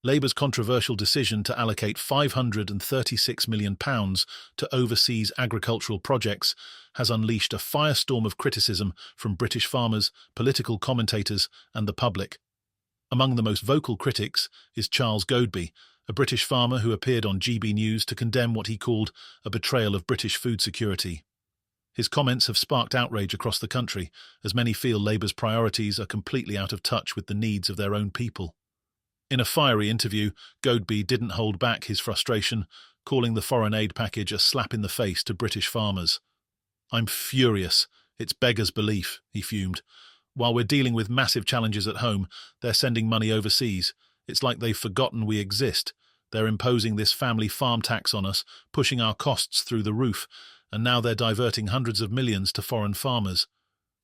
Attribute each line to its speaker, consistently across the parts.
Speaker 1: Labour's controversial decision to allocate £536 million to overseas agricultural projects has unleashed a firestorm of criticism from British farmers, political commentators and the public. Among the most vocal critics is Charles Godby, a British farmer who appeared on GB News to condemn what he called a betrayal of British food security. His comments have sparked outrage across the country, as many feel Labour's priorities are completely out of touch with the needs of their own people. In a fiery interview, Godby didn't hold back his frustration, calling the foreign aid package a slap in the face to British farmers. "I'm furious. It's beggars belief," he fumed. "While we're dealing with massive challenges at home, they're sending money overseas. It's like they've forgotten we exist. They're imposing this family farm tax on us, pushing our costs through the roof, and now they're diverting hundreds of millions to foreign farmers.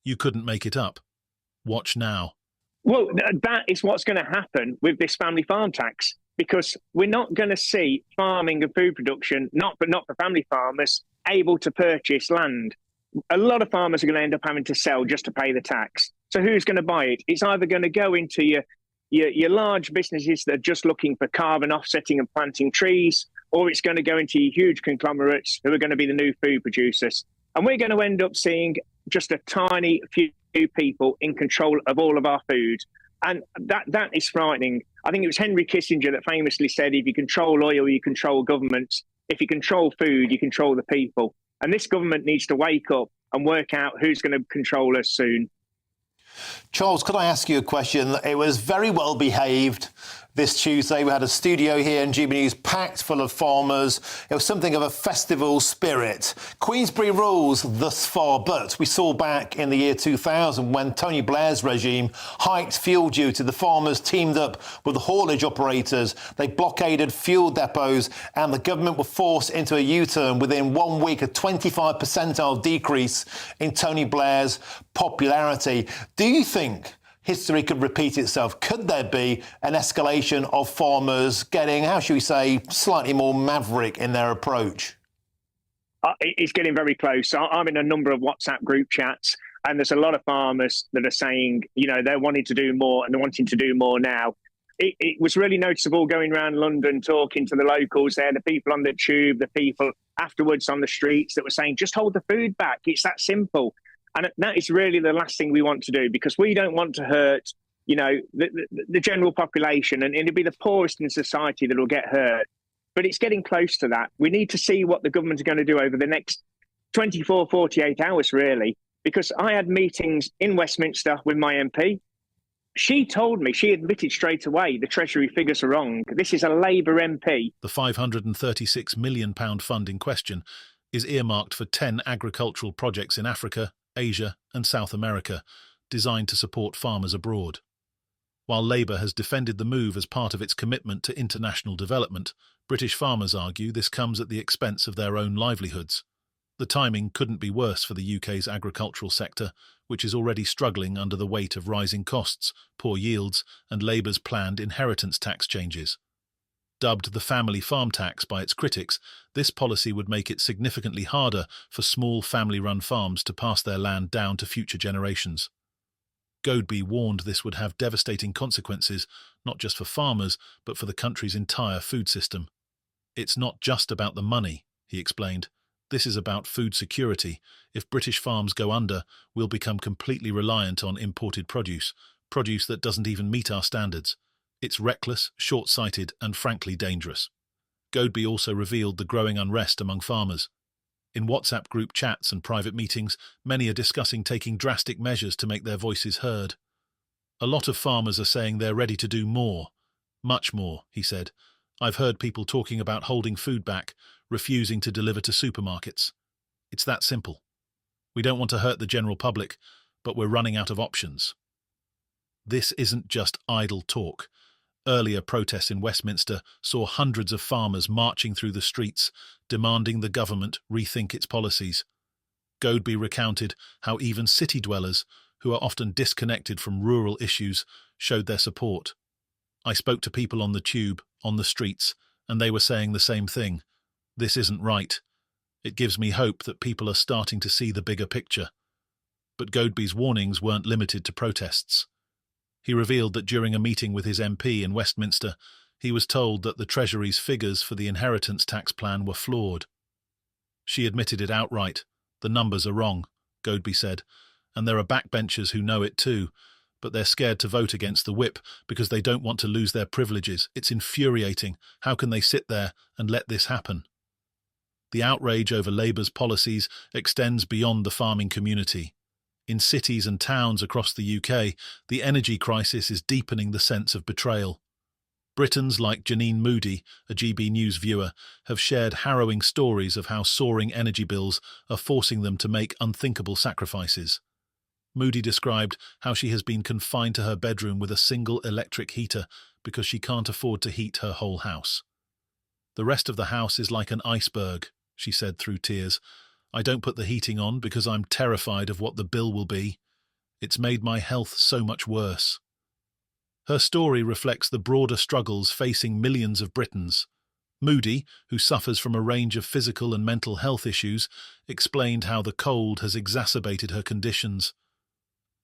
Speaker 1: You couldn't make it up. Watch now."
Speaker 2: Well, that is what's going to happen with this family farm tax, because we're not going to see farming and food production, not for family farmers, able to purchase land. A lot of farmers are going to end up having to sell just to pay the tax. So who's going to buy it? It's either going to go into your large businesses that are just looking for carbon offsetting and planting trees, or it's going to go into your huge conglomerates who are going to be the new food producers. And we're going to end up seeing just a tiny few people in control of all of our food. And that is frightening. I think it was Henry Kissinger that famously said, if you control oil, you control governments. If you control food, you control the people. And this government needs to wake up and work out who's going to control us soon.
Speaker 3: Charles, could I ask you a question? It was very well behaved this Tuesday. We had a studio here in GB News packed full of farmers. It was something of a festival spirit. Queensberry rules thus far, but we saw back in the year 2000 when Tony Blair's regime hiked fuel duty. The farmers teamed up with the haulage operators. They blockaded fuel depots and the government were forced into a U-turn within 1 week, a 25 percentile decrease in Tony Blair's popularity. Do you think history could repeat itself? Could there be an escalation of farmers getting, how should we say, slightly more maverick in their approach?
Speaker 2: It's getting very close. I'm in a number of WhatsApp group chats, and there's a lot of farmers that are saying, they're wanting to do more and they're wanting to do more now. It was really noticeable going around London, talking to the locals there, the people on the tube, the people afterwards on the streets that were saying, just hold the food back. It's that simple. And that is really the last thing we want to do, because we don't want to hurt, the general population, and it'll be the poorest in society that will get hurt. But it's getting close to that. We need to see what the government are going to do over the next 24, 48 hours, really, because I had meetings in Westminster with my MP. She admitted straight away the Treasury figures are wrong. This is a Labour MP.
Speaker 1: The £536 million fund in question is earmarked for 10 agricultural projects in Africa, Asia and South America, designed to support farmers abroad. While Labour has defended the move as part of its commitment to international development, British farmers argue this comes at the expense of their own livelihoods. The timing couldn't be worse for the UK's agricultural sector, which is already struggling under the weight of rising costs, poor yields and Labour's planned inheritance tax changes. Dubbed the family farm tax by its critics, this policy would make it significantly harder for small family-run farms to pass their land down to future generations. Godby warned this would have devastating consequences, not just for farmers, but for the country's entire food system. "It's not just about the money," he explained. "This is about food security. If British farms go under, we'll become completely reliant on imported produce that doesn't even meet our standards. It's reckless, short-sighted and frankly dangerous." Godby also revealed the growing unrest among farmers. In WhatsApp group chats and private meetings, many are discussing taking drastic measures to make their voices heard. "A lot of farmers are saying they're ready to do more. Much more," he said. "I've heard people talking about holding food back, refusing to deliver to supermarkets. It's that simple. We don't want to hurt the general public, but we're running out of options." This isn't just idle talk. Earlier protests in Westminster saw hundreds of farmers marching through the streets, demanding the government rethink its policies. Godby recounted how even city dwellers, who are often disconnected from rural issues, showed their support. "I spoke to people on the tube, on the streets, and they were saying the same thing. This isn't right. It gives me hope that people are starting to see the bigger picture." But Godby's warnings weren't limited to protests. He revealed that during a meeting with his MP in Westminster, he was told that the Treasury's figures for the inheritance tax plan were flawed. She admitted it outright. The numbers are wrong, Godby said, and there are backbenchers who know it too, but they're scared to vote against the whip because they don't want to lose their privileges. It's infuriating. How can they sit there and let this happen? The outrage over Labour's policies extends beyond the farming community. In cities and towns across the UK, the energy crisis is deepening the sense of betrayal. Britons like Janine Moody, a GB News viewer, have shared harrowing stories of how soaring energy bills are forcing them to make unthinkable sacrifices. Moody described how she has been confined to her bedroom with a single electric heater because she can't afford to heat her whole house. "The rest of the house is like an iceberg," she said through tears. "I don't put the heating on because I'm terrified of what the bill will be. It's made my health so much worse." Her story reflects the broader struggles facing millions of Britons. Moody, who suffers from a range of physical and mental health issues, explained how the cold has exacerbated her conditions.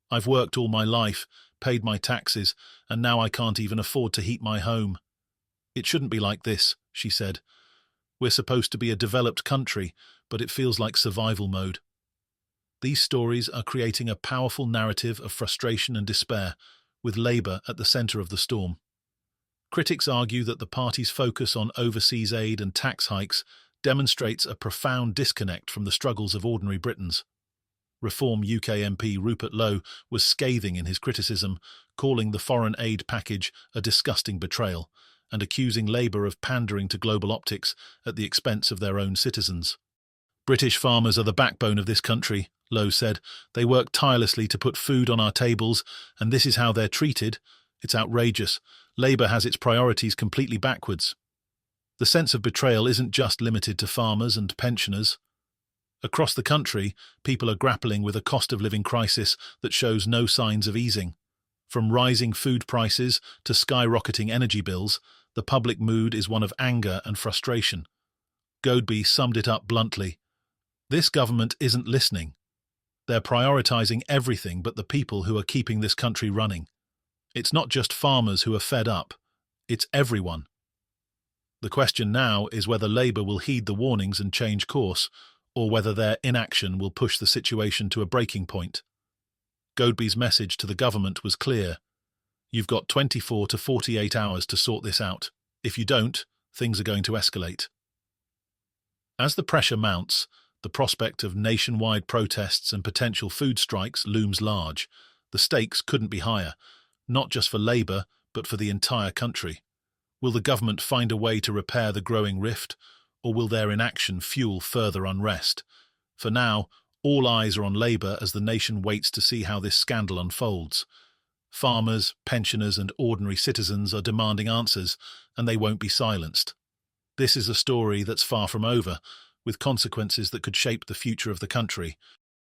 Speaker 1: "I've worked all my life, paid my taxes, and now I can't even afford to heat my home. It shouldn't be like this," she said. "We're supposed to be a developed country, but it feels like survival mode." These stories are creating a powerful narrative of frustration and despair, with Labour at the centre of the storm. Critics argue that the party's focus on overseas aid and tax hikes demonstrates a profound disconnect from the struggles of ordinary Britons. Reform UK MP Rupert Lowe was scathing in his criticism, calling the foreign aid package a disgusting betrayal, and accusing Labour of pandering to global optics at the expense of their own citizens. "British farmers are the backbone of this country," Lowe said. "They work tirelessly to put food on our tables, and this is how they're treated. It's outrageous. Labour has its priorities completely backwards." The sense of betrayal isn't just limited to farmers and pensioners. Across the country, people are grappling with a cost of living crisis that shows no signs of easing. From rising food prices to skyrocketing energy bills, the public mood is one of anger and frustration. Godby summed it up bluntly. "This government isn't listening. They're prioritising everything but the people who are keeping this country running. It's not just farmers who are fed up. It's everyone." The question now is whether Labour will heed the warnings and change course, or whether their inaction will push the situation to a breaking point. Godby's message to the government was clear. You've got 24 to 48 hours to sort this out. If you don't, things are going to escalate. As the pressure mounts, the prospect of nationwide protests and potential food strikes looms large. The stakes couldn't be higher, not just for Labour, but for the entire country. Will the government find a way to repair the growing rift, or will their inaction fuel further unrest? For now, all eyes are on Labour as the nation waits to see how this scandal unfolds. Farmers, pensioners and ordinary citizens are demanding answers, and they won't be silenced. This is a story that's far from over, with consequences that could shape the future of the country.